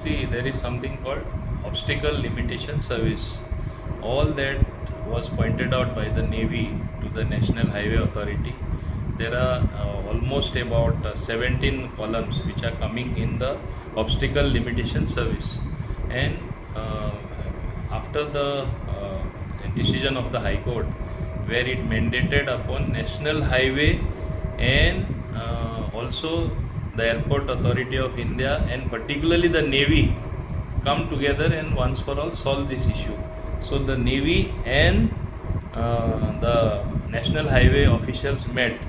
See, there is something called obstacle limitation service. All that was pointed out by the Navy to the National Highway Authority. There are almost about 17 columns which are coming in the obstacle limitation service. And after the decision of the High Court, where it mandated upon National Highway and also the Airport Authority of India and particularly the Navy come together and once for all solve this issue. So the Navy and the National Highway officials met.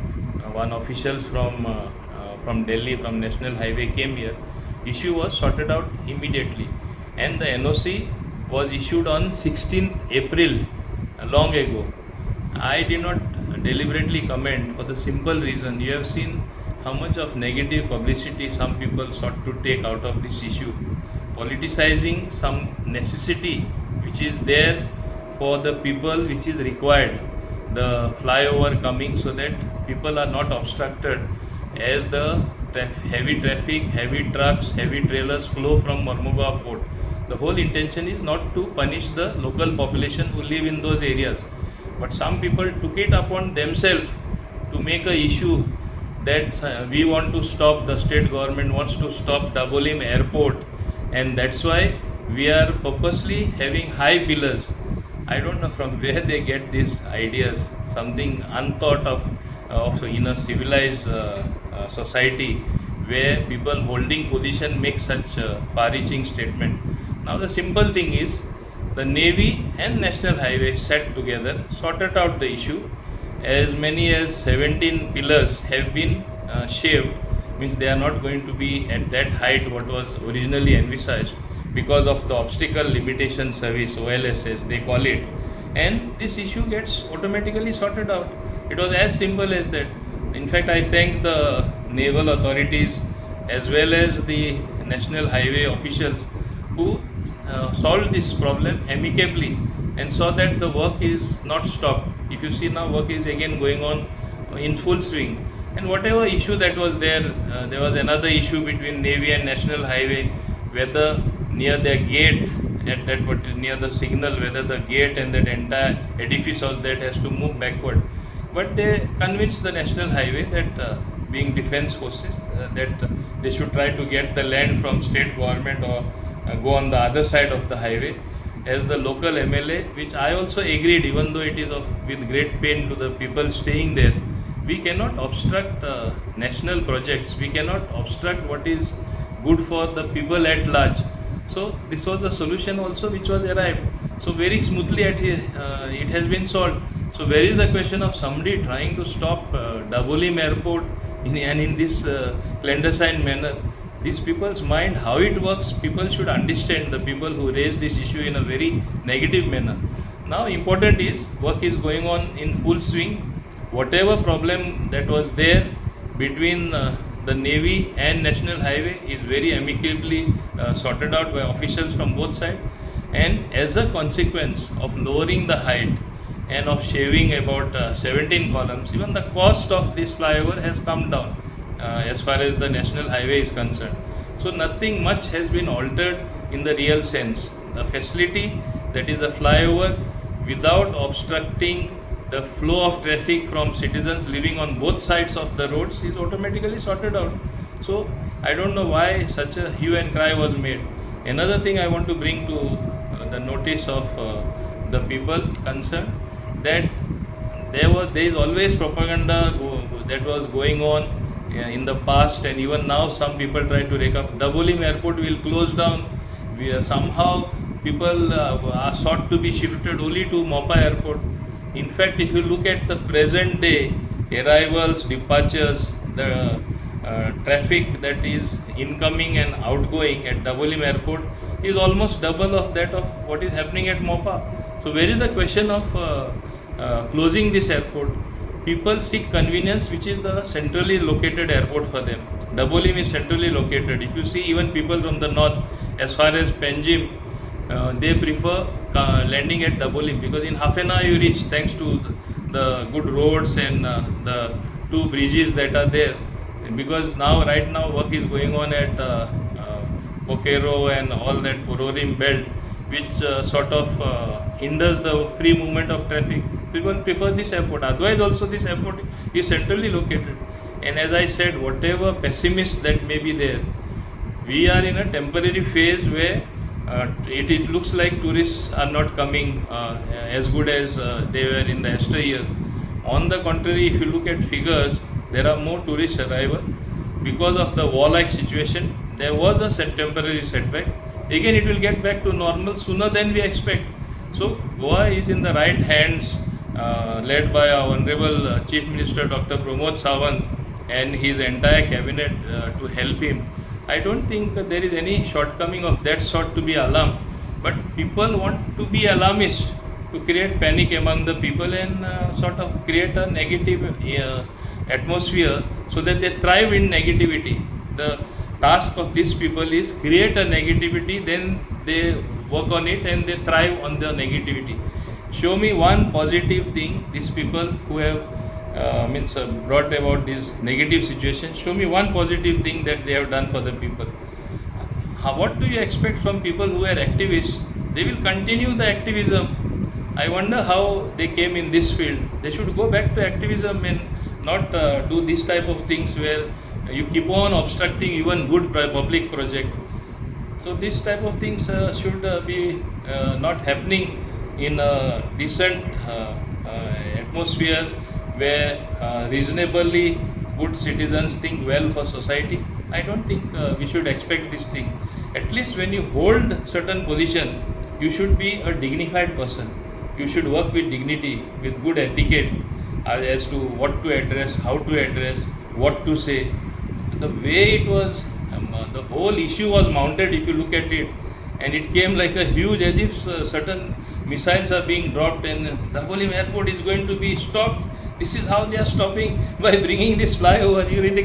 One officials from Delhi, from National Highway came here. Issue was sorted out immediately, and the NOC was issued on 16th April, long ago. I did not deliberately comment for the simple reason you have seen how much of negative publicity some people sought to take out of this issue, politicizing some necessity which is there for the people, which is required, the flyover coming so that people are not obstructed as the heavy traffic, heavy trucks, heavy trailers flow from Mormugao port. The whole intention is not to punish the local population who live in those areas, but some people took it upon themselves to make a issue that we want to stop, the state government wants to stop Dabolim airport, and that's why we are purposely having high pillars. I don't know from where they get these ideas, something unthought of in a civilized society where people holding position make such far-reaching statement. Now the simple thing is the Navy and National Highway sat together, sorted out the issue. As many as 17 pillars have been shaved, means they are not going to be at that height what was originally envisaged because of the obstacle limitation service, OLSS they call it, and this issue gets automatically sorted out. It was as simple as that. In fact, I thank the naval authorities as well as the National Highway officials who solved this problem amicably and saw that the work is not stopped. If you see now, work is again going on in full swing. And whatever issue that was there, there was another issue between Navy and National Highway, whether near their gate, at that near the signal, whether the gate and that entire edifice was that has to move backward. But they convinced the National Highway that being defense forces, that they should try to get the land from state government or go on the other side of the highway. As the local MLA, which I also agreed, even though it is with great pain to the people staying there, we cannot obstruct national projects, we cannot obstruct what is good for the people at large. So this was a solution also which was arrived. So very smoothly it has been solved. So where is the question of somebody trying to stop Dabolim airport in this clandestine manner? These people's mind, how it works, people should understand, the people who raise this issue in a very negative manner. Now important is, work is going on in full swing. Whatever problem that was there between the Navy and National Highway is very amicably sorted out by officials from both sides. And as a consequence of lowering the height and of shaving about 17 columns, even the cost of this flyover has come down as far as the National Highway is concerned. So nothing much has been altered in the real sense. The facility, that is the flyover, without obstructing the flow of traffic from citizens living on both sides of the roads, is automatically sorted out. So I don't know why such a hue and cry was made. Another thing I want to bring to the notice of the people concerned, that there is always propaganda that was going on in the past, and even now some people try to rake up. Dabolim airport will close down. Somehow people are sought to be shifted only to Mopa airport. In fact, if you look at the present day arrivals, departures, the traffic that is incoming and outgoing at Dabolim airport is almost double of that of what is happening at Mopa. So where is the question of closing this airport? People seek convenience, which is the centrally located airport for them. Dabolim is centrally located. If you see, even people from the north, as far as Panjim, they prefer landing at Dabolim, because in half an hour you reach, thanks to the good roads and the two bridges that are there. Because right now work is going on at Pokero and all that Pororim belt, which sort of hinders the free movement of traffic. People prefer this airport. Otherwise, also this airport is centrally located. And as I said, whatever pessimists that may be there, we are in a temporary phase where it looks like tourists are not coming as good as they were in the Astor years. On the contrary, if you look at figures, there are more tourist arrival because of the war-like situation. There was a temporary setback. Again, it will get back to normal sooner than we expect. So Goa is in the right hands, led by our Honorable Chief Minister Dr. Pramod Sawant and his entire cabinet to help him. I don't think there is any shortcoming of that sort to be alarmed, but people want to be alarmist to create panic among the people and sort of create a negative atmosphere so that they thrive in negativity. The task of these people is create a negativity, then they work on it and they thrive on the negativity. Show me one positive thing these people who have brought about this negative situation. Show me one positive thing that they have done for the people. What do you expect from people who are activists? They will continue the activism. I wonder how they came in this field. They should go back to activism and not do this type of things where you keep on obstructing even good public project. So this type of things should be not happening in a decent atmosphere where reasonably good citizens think well for society. I don't think we should expect this thing. At least when you hold certain position, you should be a dignified person. You should work with dignity, with good etiquette as to what to address, how to address, what to say. The way it was, the whole issue was mounted, if you look at it, and it came like a huge, as if certain missiles are being dropped and Dabolim airport is going to be stopped. This is how they are stopping by bringing this flyover. You really